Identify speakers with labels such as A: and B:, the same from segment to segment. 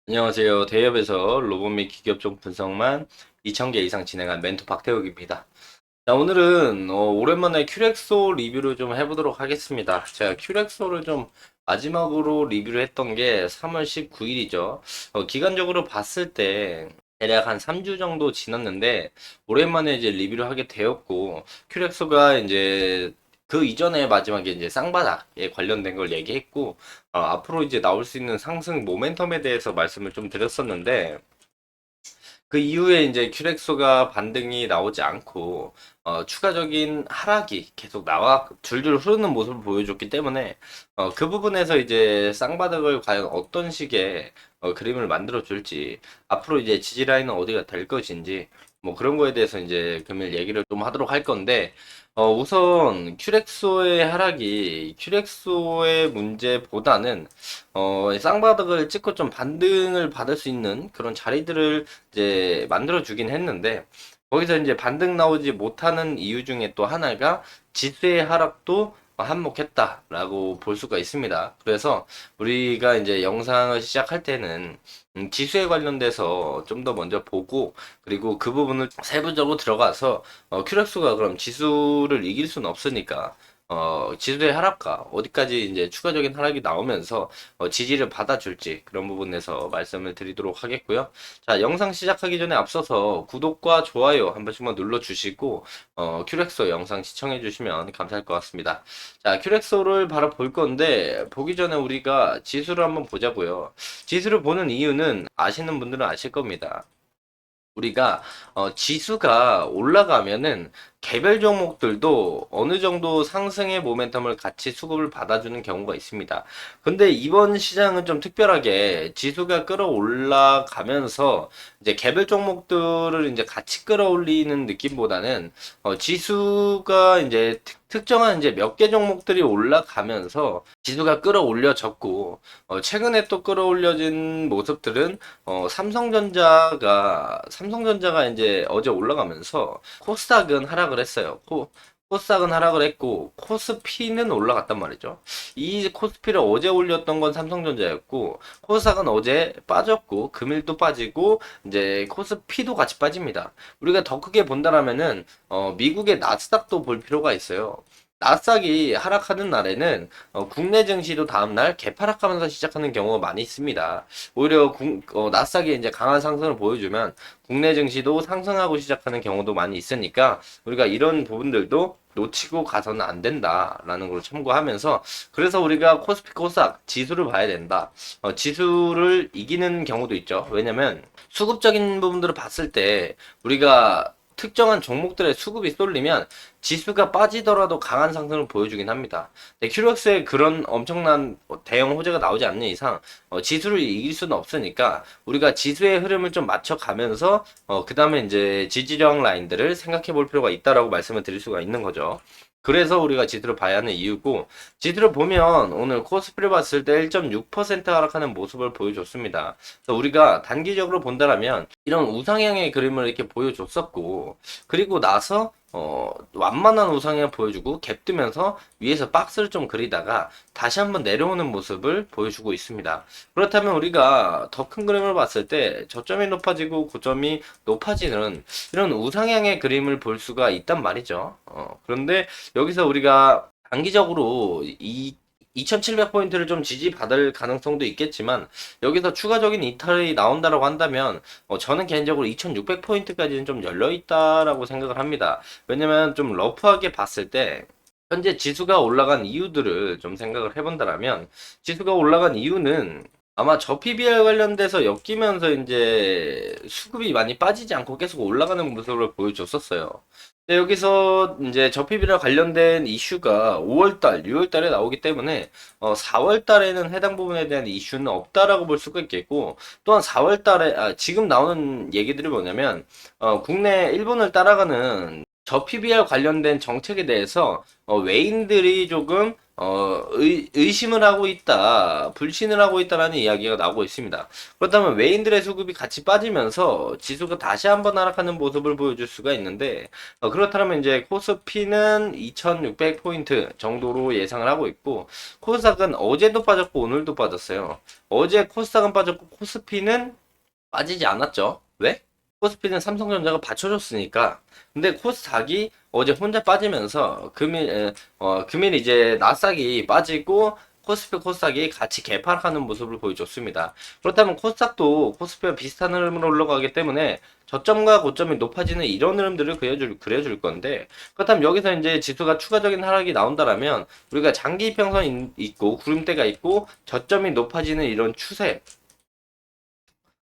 A: 안녕하세요. 대기업에서 로봇 및 기계업종 분석만 2000개 이상 진행한 멘토 박태욱입니다. 자, 오늘은 오랜만에 큐렉소 리뷰를 좀 해보도록 하겠습니다. 제가 큐렉소를 좀 마지막으로 리뷰를 했던 게 3월 19일이죠. 기간적으로 봤을 때 대략 한 3주 정도 지났는데 오랜만에 이제 리뷰를 하게 되었고 큐렉소가 이제 그 이전에 마지막에 이제 쌍바닥에 관련된 걸 얘기했고 앞으로 이제 나올 수 있는 상승 모멘텀에 대해서 말씀을 좀 드렸었는데 그 이후에 이제 큐렉소가 반등이 나오지 않고 추가적인 하락이 계속 나와 줄줄 흐르는 모습을 보여줬기 때문에 그 부분에서 이제 쌍바닥을 과연 어떤 식의 그림을 만들어 줄지 앞으로 이제 지지라인은 어디가 될 것인지 뭐 그런 거에 대해서 이제 금일 얘기를 좀 하도록 할 건데 우선 큐렉소의 하락이 큐렉소의 문제보다는 쌍바닥을 찍고 좀 반등을 받을 수 있는 그런 자리들을 이제 만들어주긴 했는데, 거기서 이제 반등 나오지 못하는 이유 중에 또 하나가 지수의 하락도 한몫했다라고 볼 수가 있습니다. 그래서 우리가 이제 영상을 시작할 때는 지수에 관련돼서 좀 더 먼저 보고, 그리고 그 부분을 세부적으로 들어가서 큐렉스가 그럼 지수를 이길 수는 없으니까 지수의 하락과 어디까지 이제 추가적인 하락이 나오면서 지지를 받아줄지 그런 부분에서 말씀을 드리도록 하겠고요. 자, 영상 시작하기 전에 앞서서 구독과 좋아요 한 번씩만 눌러주시고 큐렉소 영상 시청해주시면 감사할 것 같습니다. 자, 큐렉소를 바로 볼 건데 보기 전에 우리가 지수를 한번 보자고요. 지수를 보는 이유는 아시는 분들은 아실 겁니다. 우리가 지수가 올라가면은 개별 종목들도 어느 정도 상승의 모멘텀을 같이 수급을 받아주는 경우가 있습니다. 근데 이번 시장은 좀 특별하게 지수가 끌어올라가면서 이제 개별 종목들을 이제 같이 끌어올리는 느낌보다는 지수가 이제 특정한 이제 몇 개 종목들이 올라가면서 지수가 끌어올려졌고 최근에 또 끌어올려진 모습들은 삼성전자가 이제 어제 올라가면서 코스닥은 하락을 했어요. 코스닥은 하락을 했고 코스피는 올라갔단 말이죠. 이 코스피를 어제 올렸던 건 삼성전자였고 코스닥은 어제 빠졌고 금일도 빠지고 이제 코스피도 같이 빠집니다. 우리가 더 크게 본다라면은 미국의 나스닥도 볼 필요가 있어요. 나스닥이 하락하는 날에는 국내 증시도 다음날 개파락하면서 시작하는 경우가 많이 있습니다. 오히려 나스닥이 이제 강한 상승을 보여주면 국내 증시도 상승하고 시작하는 경우도 많이 있으니까 우리가 이런 부분들도 놓치고 가서는 안 된다라는 걸 참고하면서 그래서 우리가 코스피 코스닥 지수를 봐야 된다. 지수를 이기는 경우도 있죠. 왜냐면 수급적인 부분들을 봤을 때 우리가 특정한 종목들의 수급이 쏠리면 지수가 빠지더라도 강한 상승을 보여주긴 합니다. 큐렉스에 그런 엄청난 대형 호재가 나오지 않는 이상 지수를 이길 수는 없으니까 우리가 지수의 흐름을 좀 맞춰가면서 그 다음에 이제 지지저항 라인들을 생각해 볼 필요가 있다라고 말씀을 드릴 수가 있는 거죠. 그래서 우리가 지수를 봐야 하는 이유고, 지수를 보면 오늘 코스피를 봤을 때 1.6% 하락하는 모습을 보여줬습니다. 그래서 우리가 단기적으로 본다라면 이런 우상향의 그림을 이렇게 보여줬었고, 그리고 나서 완만한 우상향 보여주고 갭 뜨면서 위에서 박스를 좀 그리다가 다시 한번 내려오는 모습을 보여주고 있습니다. 그렇다면 우리가 더 큰 그림을 봤을 때 저점이 높아지고 고점이 높아지는 이런 우상향의 그림을 볼 수가 있단 말이죠. 그런데 여기서 우리가 단기적으로 이 2700포인트를 좀 지지받을 가능성도 있겠지만 여기서 추가적인 이탈이 나온다라고 한다면 저는 개인적으로 2600포인트까지는 좀 열려있다라고 생각을 합니다. 왜냐면 좀 러프하게 봤을 때 현재 지수가 올라간 이유들을 좀 생각을 해본다라면 지수가 올라간 이유는 아마 저 PBR 관련돼서 엮이면서 이제 수급이 많이 빠지지 않고 계속 올라가는 모습을 보여줬었어요. 근데 여기서 이제 저 PBR 관련된 이슈가 5월달, 6월달에 나오기 때문에 4월달에는 해당 부분에 대한 이슈는 없다라고 볼 수가 있겠고 또한 4월달에 지금 나오는 얘기들이 뭐냐면 국내 일본을 따라가는 저 PBR 관련된 정책에 대해서 외인들이 조금 의심을 하고 있다, 불신을 하고 있다라는 이야기가 나오고 있습니다. 그렇다면 외인들의 수급이 같이 빠지면서 지수가 다시 한번 하락하는 모습을 보여줄 수가 있는데, 그렇다면 이제 코스피는 2600포인트 정도로 예상을 하고 있고, 코스닥은 어제도 빠졌고 오늘도 빠졌어요. 어제 코스닥은 빠졌고 코스피는 빠지지 않았죠. 왜? 코스피는 삼성전자가 받쳐줬으니까. 근데 코스닥이 어제 혼자 빠지면서 금일 이제 나스닥이 빠지고 코스닥이 같이 개파락하는 모습을 보여줬습니다. 그렇다면 코스닥도 코스피와 비슷한 흐름으로 올라가기 때문에 저점과 고점이 높아지는 이런 흐름들을 그려줄 건데, 그렇다면 여기서 이제 지수가 추가적인 하락이 나온다라면 우리가 장기 이평선 있고 구름대가 있고 저점이 높아지는 이런 추세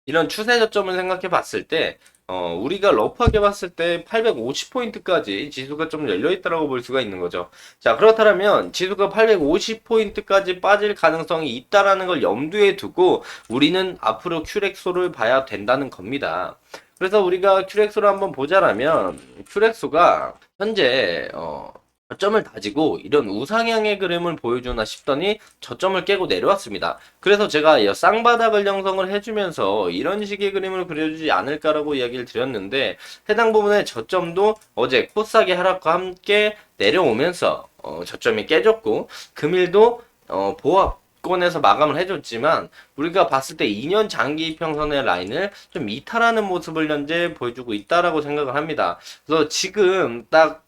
A: 저점을 생각해 봤을 때, 우리가 러프하게 봤을 때 850포인트까지 지수가 좀 열려있다라고 볼 수가 있는 거죠. 자, 그렇다면 지수가 850포인트까지 빠질 가능성이 있다라는 걸 염두에 두고 우리는 앞으로 큐렉소를 봐야 된다는 겁니다. 그래서 우리가 큐렉소를 한번 보자라면, 큐렉소가 현재, 저점을 다지고 이런 우상향의 그림을 보여주나 싶더니 저점을 깨고 내려왔습니다. 그래서 제가 쌍바닥을 형성을 해주면서 이런 식의 그림을 그려주지 않을까라고 이야기를 드렸는데, 해당 부분의 저점도 어제 코스닥의 하락과 함께 내려오면서 저점이 깨졌고, 금일도 보합권에서 마감을 해줬지만 우리가 봤을 때 2년 장기 평선의 라인을 좀 이탈하는 모습을 현재 보여주고 있다라고 생각을 합니다. 그래서 지금 딱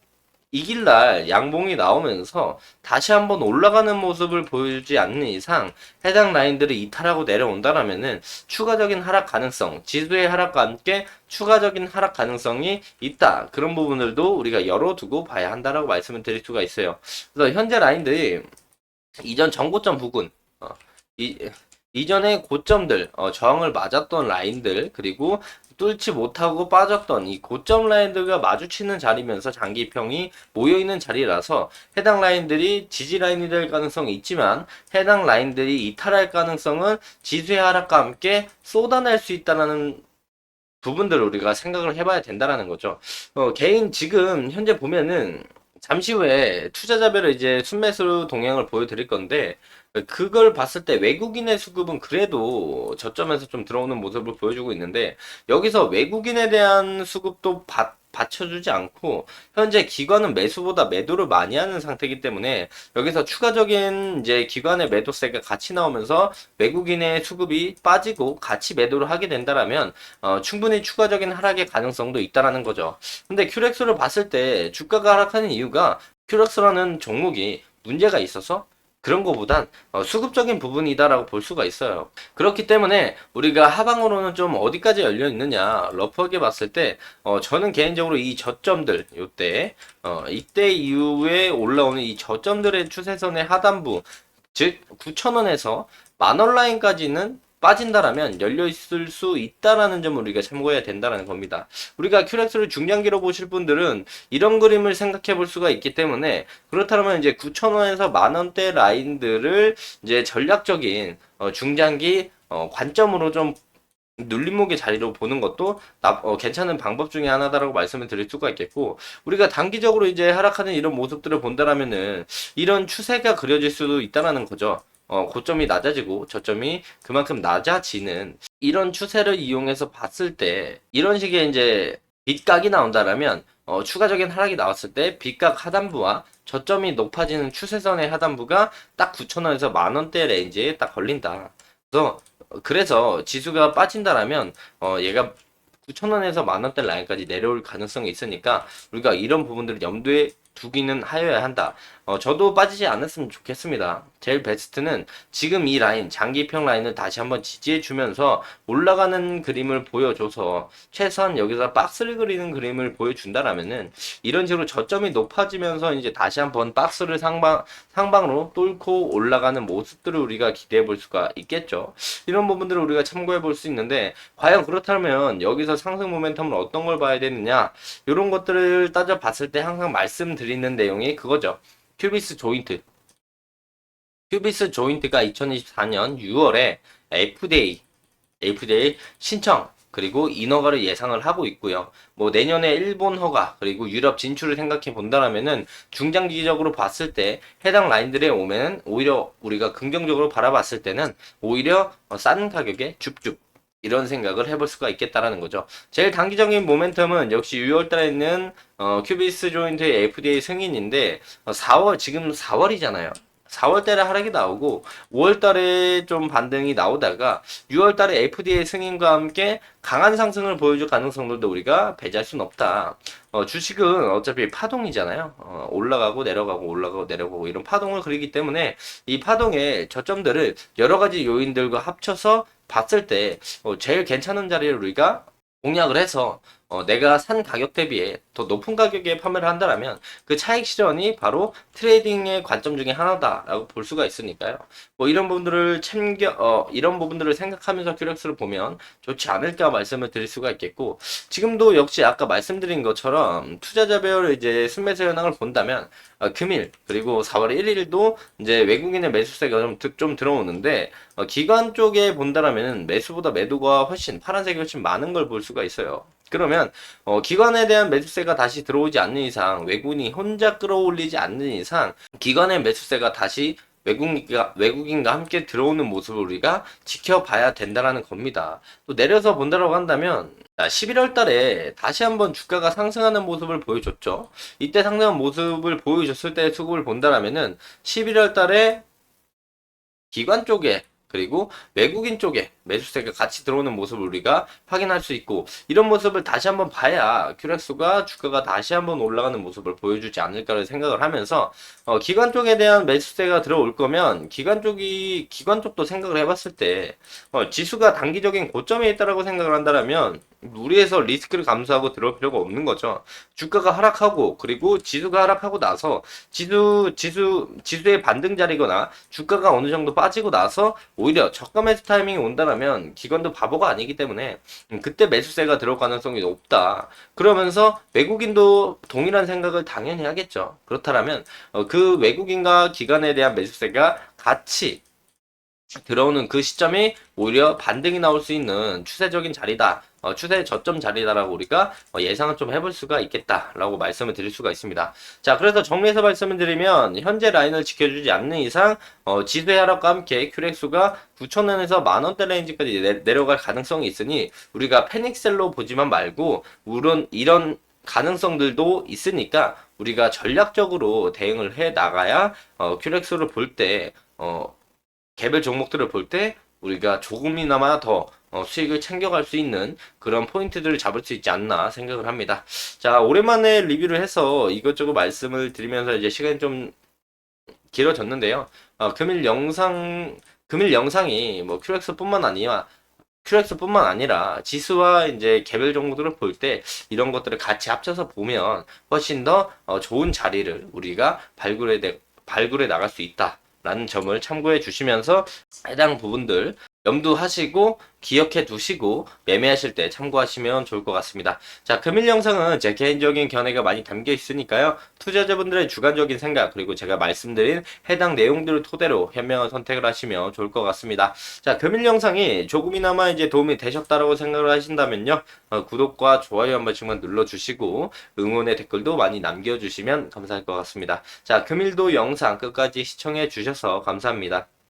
A: 이길날 양봉이 나오면서 다시 한번 올라가는 모습을 보여주지 않는 이상 해당 라인들을 이탈하고 내려온다라면은 추가적인 하락 가능성, 지수의 하락과 함께 추가적인 하락 가능성이 있다. 그런 부분들도 우리가 열어두고 봐야 한다라고 말씀을 드릴 수가 있어요. 그래서 현재 라인들이 이전 전고점 부근, 이, 이전의 고점들, 저항을 맞았던 라인들, 그리고 뚫지 못하고 빠졌던 이 고점 라인들과 마주치는 자리면서 장기평이 모여있는 자리라서 해당 라인들이 지지 라인이 될 가능성이 있지만 해당 라인들이 이탈할 가능성은 지수의 하락과 함께 쏟아낼 수 있다는 부분들을 우리가 생각을 해봐야 된다라는 거죠. 개인 지금 현재 보면은 잠시 후에 투자자별을 이제 순매수 동향을 보여드릴 건데, 그걸 봤을 때 외국인의 수급은 그래도 저점에서 좀 들어오는 모습을 보여주고 있는데, 여기서 외국인에 대한 수급도 받쳐주지 않고 현재 기관은 매수보다 매도를 많이 하는 상태이기 때문에 여기서 추가적인 이제 기관의 매도세가 같이 나오면서 외국인의 수급이 빠지고 같이 매도를 하게 된다라면 충분히 추가적인 하락의 가능성도 있다라는 거죠. 근데 큐렉스를 봤을 때 주가가 하락하는 이유가 큐렉스라는 종목이 문제가 있어서 그런 거보단 수급적인 부분이다라고 볼 수가 있어요. 그렇기 때문에 우리가 하방으로는 좀 어디까지 열려 있느냐 러프하게 봤을 때 저는 개인적으로 이 저점들 이때 이후에 올라오는 이 저점들의 추세선의 하단부, 즉 9,000원에서 만원 라인까지는 빠진다라면 열려 있을 수 있다라는 점을 우리가 참고해야 된다라는 겁니다. 우리가 큐렉스를 중장기로 보실 분들은 이런 그림을 생각해 볼 수가 있기 때문에, 그렇다면 이제 9,000원에서 만원대 라인들을 이제 전략적인 중장기 관점으로 좀 눌림목의 자리로 보는 것도 괜찮은 방법 중에 하나다라고 말씀을 드릴 수가 있겠고, 우리가 단기적으로 이제 하락하는 이런 모습들을 본다라면은 이런 추세가 그려질 수도 있다라는 거죠. 고점이 낮아지고 저점이 그만큼 낮아지는 이런 추세를 이용해서 봤을 때 이런 식의 이제 빗각이 나온다라면 추가적인 하락이 나왔을 때 빗각 하단부와 저점이 높아지는 추세선의 하단부가 딱 9,000원에서 만원대 레인지에 딱 걸린다. 그래서 지수가 빠진다라면 얘가 9,000원에서 만원대 라인까지 내려올 가능성이 있으니까 우리가 이런 부분들을 염두에 두기는 하여야 한다. 저도 빠지지 않았으면 좋겠습니다. 제일 베스트는 지금 이 라인, 장기평 라인을 다시 한번 지지해주면서 올라가는 그림을 보여줘서 최소한 여기서 박스를 그리는 그림을 보여준다라면은 이런 식으로 저점이 높아지면서 이제 다시 한번 박스를 상방으로 뚫고 올라가는 모습들을 우리가 기대해 볼 수가 있겠죠. 이런 부분들을 우리가 참고해 볼 수 있는데, 과연 그렇다면 여기서 상승 모멘텀을 어떤 걸 봐야 되느냐, 이런 것들을 따져봤을 때 항상 말씀드리는 내용이 그거죠. 큐비스 조인트. 큐비스 조인트가 2024년 6월에 FDA 신청 그리고 인허가를 예상을 하고 있고요. 뭐 내년에 일본 허가 그리고 유럽 진출을 생각해 본다라면은 중장기적으로 봤을 때 해당 라인들에 오면 오히려 우리가 긍정적으로 바라봤을 때는 오히려 싼 가격에 줍줍 이런 생각을 해볼 수가 있겠다라는 거죠. 제일 단기적인 모멘텀은 역시 6월 달에 있는 큐비스 조인트의 FDA 승인인데 4월 지금 4월이잖아요. 4월 달에 하락이 나오고 5월 달에 좀 반등이 나오다가 6월 달에 FDA 승인과 함께 강한 상승을 보여줄 가능성들도 우리가 배제할 수는 없다. 주식은 어차피 파동이잖아요. 올라가고 내려가고 올라가고 내려가고 이런 파동을 그리기 때문에 이 파동의 저점들을 여러 가지 요인들과 합쳐서 봤을 때 제일 괜찮은 자리를 우리가 공략을 해서 내가 산 가격 대비에 더 높은 가격에 판매를 한다라면 그 차익 실현이 바로 트레이딩의 관점 중에 하나다라고 볼 수가 있으니까요. 뭐 이런 부분들을 이런 부분들을 생각하면서 큐렉스를 보면 좋지 않을까 말씀을 드릴 수가 있겠고, 지금도 역시 아까 말씀드린 것처럼 투자자별 이제 순매수 현황을 본다면 금일 그리고 4월 1일도 이제 외국인의 매수세가 좀 들어오는데 기관 쪽에 본다라면 매수보다 매도가 훨씬 파란색이 훨씬 많은 걸 볼 수가 있어요. 그러면 기관에 대한 매수세가 다시 들어오지 않는 이상, 외국인이 혼자 끌어올리지 않는 이상 기관의 매수세가 다시 외국인과 함께 들어오는 모습을 우리가 지켜봐야 된다라는 겁니다. 또 내려서 본다라고 한다면 11월 달에 다시 한번 주가가 상승하는 모습을 보여줬죠. 이때 상승한 모습을 보여줬을 때 수급을 본다라면은 11월 달에 기관 쪽에 그리고 외국인 쪽에 매수세가 같이 들어오는 모습을 우리가 확인할 수 있고, 이런 모습을 다시 한번 봐야 큐렉스가 주가가 다시 한번 올라가는 모습을 보여주지 않을까를 생각을 하면서 기관 쪽에 대한 매수세가 들어올 거면 기관 쪽도 생각을 해봤을 때 지수가 단기적인 고점에 있다라고 생각을 한다면 무리해서 리스크를 감수하고 들어올 필요가 없는 거죠. 주가가 하락하고 그리고 지수가 하락하고 나서 지수의 반등 자리거나 주가가 어느 정도 빠지고 나서 오히려 저가 매수 타이밍이 온다라면 기관도 바보가 아니기 때문에 그때 매수세가 들어올 가능성이 높다. 그러면서 외국인도 동일한 생각을 당연히 하겠죠. 그렇다면 그 외국인과 기관에 대한 매수세가 같이 들어오는 그 시점이 오히려 반등이 나올 수 있는 추세적인 자리다. 추세 저점 자리다라고 우리가 예상을 좀 해볼 수가 있겠다라고 말씀을 드릴 수가 있습니다. 자, 그래서 정리해서 말씀을 드리면 현재 라인을 지켜주지 않는 이상 지수의 하락과 함께 큐렉스가 9,000원에서 만원대 레인지까지 내려갈 가능성이 있으니 우리가 패닉셀로 보지만 말고 물론 이런 가능성들도 있으니까 우리가 전략적으로 대응을 해 나가야 큐렉스를 볼때 개별 종목들을 볼 때 우리가 조금이나마 더 수익을 챙겨갈 수 있는 그런 포인트들을 잡을 수 있지 않나 생각을 합니다. 자, 오랜만에 리뷰를 해서 이것저것 말씀을 드리면서 이제 시간이 좀 길어졌는데요. 금일 영상이 뭐 큐렉스뿐만 아니라 지수와 이제 개별 종목들을 볼 때 이런 것들을 같이 합쳐서 보면 훨씬 더 좋은 자리를 우리가 발굴해 나갈 수 있다. 라는 점을 참고해 주시면서 해당 부분들 염두하시고 기억해 두시고 매매하실 때 참고하시면 좋을 것 같습니다. 자, 금일 영상은 제 개인적인 견해가 많이 담겨 있으니까요. 투자자분들의 주관적인 생각 그리고 제가 말씀드린 해당 내용들을 토대로 현명한 선택을 하시면 좋을 것 같습니다. 자, 금일 영상이 조금이나마 이제 도움이 되셨다라고 생각을 하신다면요. 구독과 좋아요 한 번씩만 눌러주시고 응원의 댓글도 많이 남겨주시면 감사할 것 같습니다. 자, 금일도 영상 끝까지 시청해 주셔서 감사합니다.